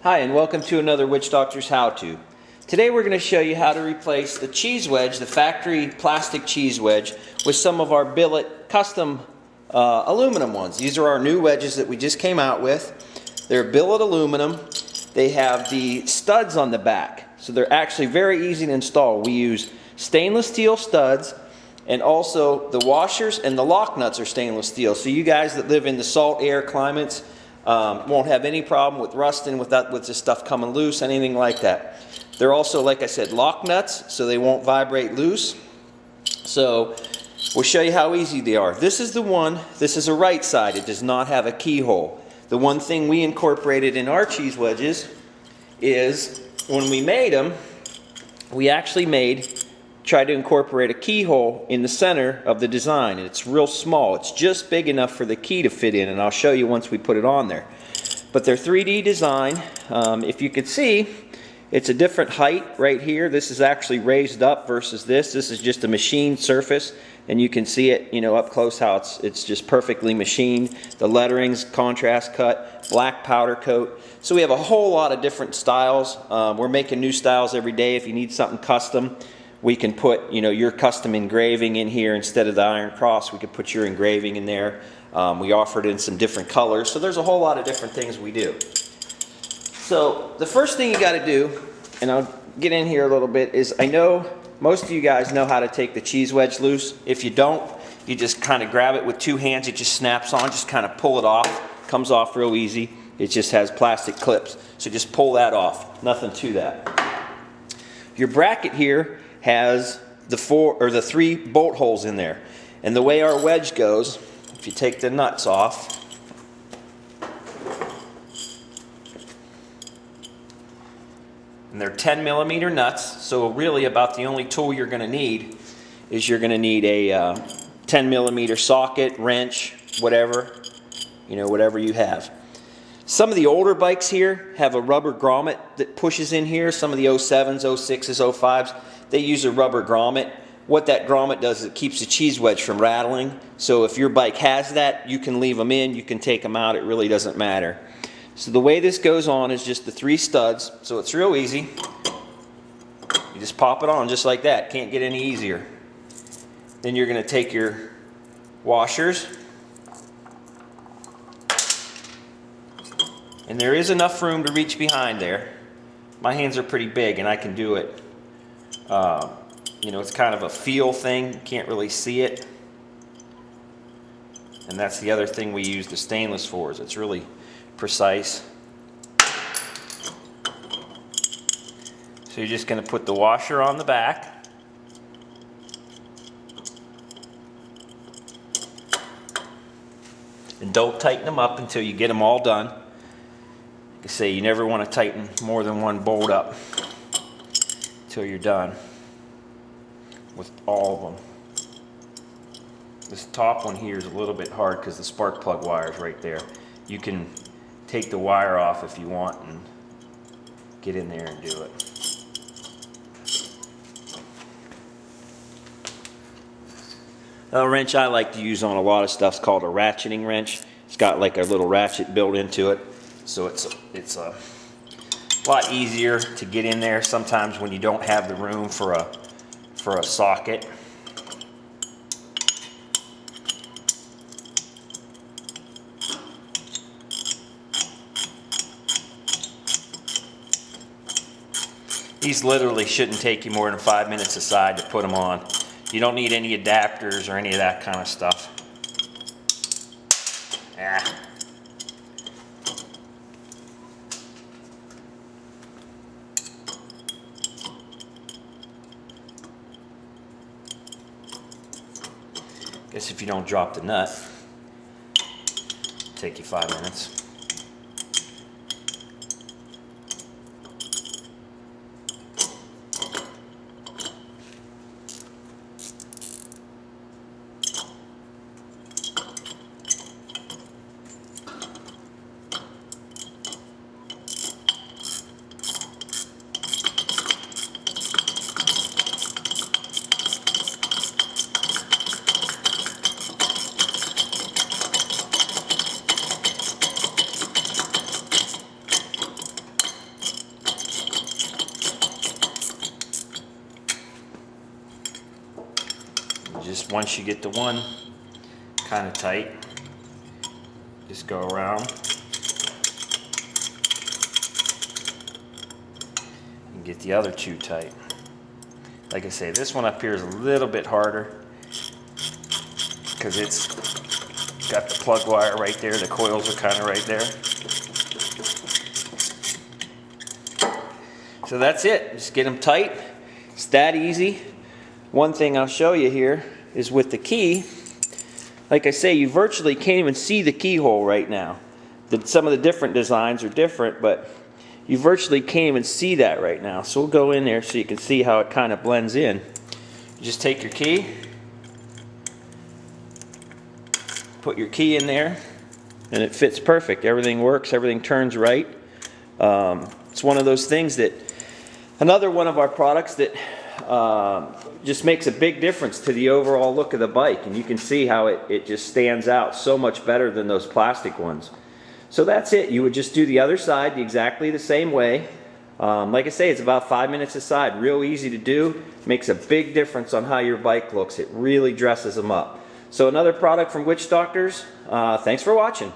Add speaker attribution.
Speaker 1: Hi, and welcome to another Witch Doctors How-To. Today we're going to show you how to replace the cheese wedge, the factory plastic cheese wedge, with some of our billet custom aluminum ones. These are our new wedges that we just came out with. They're billet aluminum. They have the studs on the back, so they're actually very easy to install. We use stainless steel studs, and also the washers and the lock nuts are stainless steel. So you guys that live in the salt air climates won't have any problem with rusting, with this stuff coming loose, anything like that. They're also, like I said, lock nuts, so they won't vibrate loose. So we'll show you how easy they are. This is the one, this is a right side. It does not have a keyhole. The one thing we incorporated in our cheese wedges is when we made them, we actually tried to incorporate a keyhole in the center of the design, and it's real small. It's just big enough for the key to fit in, and I'll show you once we put it on there. But they're 3D design. If you could see, it's a different height right here. This is actually raised up versus this. This is just a machined surface, and you can see it, up close how it's just perfectly machined. The lettering's contrast cut, black powder coat. So we have a whole lot of different styles. We're making new styles every day. If you need something custom, we can put, your custom engraving in here instead of the iron cross. We could put your engraving in there. We offer it in some different colors. So there's a whole lot of different things we do. So the first thing you got to do, and I'll get in here a little bit, is I know most of you guys know how to take the cheese wedge loose. If you don't, you just kind of grab it with two hands. It just snaps on. Just kind of pull it off. Comes off real easy. It just has plastic clips. So just pull that off. Nothing to that. Your bracket here has the 3 bolt holes in there. And the way our wedge goes, if you take the nuts off, and they're 10mm nuts, so really about the only tool you're going to need is you're going to need a 10mm socket, wrench, whatever, whatever you have. Some of the older bikes here have a rubber grommet that pushes in here. Some of the 07s, 06s, 05s, they use a rubber grommet. What that grommet does is it keeps the cheese wedge from rattling. So if your bike has that, you can leave them in, you can take them out, it really doesn't matter. So the way this goes on is just the 3 studs, so it's real easy. You just pop it on just like that, can't get any easier. Then you're going to take your washers, and there is enough room to reach behind there. My hands are pretty big and I can do it. It's kind of a feel thing, you can't really see it. And that's the other thing we use the stainless for, is it's really precise. So you're just going to put the washer on the back. And don't tighten them up until you get them all done. Like I say, you never want to tighten more than one bolt up until you're done with all of them. This top one here is a little bit hard because the spark plug wire is right there. You can take the wire off if you want and get in there and do it. A wrench I like to use on a lot of stuff is called a ratcheting wrench. It's got like a little ratchet built into it, so it's a lot easier to get in there sometimes when you don't have the room for a socket. These literally shouldn't take you more than 5 minutes aside to put them on. You don't need any adapters or any of that kind of stuff. Guess if you don't drop the nut, it'll take you 5 minutes. once you get the one kind of tight, just go around and get the other two tight. Like I say, this one up here is a little bit harder because it's got the plug wire right there. The coils are kind of right there. So that's it. Just get them tight. It's that easy. One thing I'll show you here is with the key. Like I say, you virtually can't even see the keyhole right now. Some of the different designs are different, but you virtually can't even see that right now. So we'll go in there so you can see how it kind of blends in. You just take your key, put your key in there, and it fits perfect. Everything works, everything turns right. It's one of those things that, another one of our products that just makes a big difference to the overall look of the bike, and you can see how it just stands out so much better than those plastic ones. So that's it. You would just do the other side exactly the same way. Like I say, it's about 5 minutes aside. Real easy to do. Makes a big difference on how your bike looks. It really dresses them up. So another product from Witchdoctors. Thanks for watching.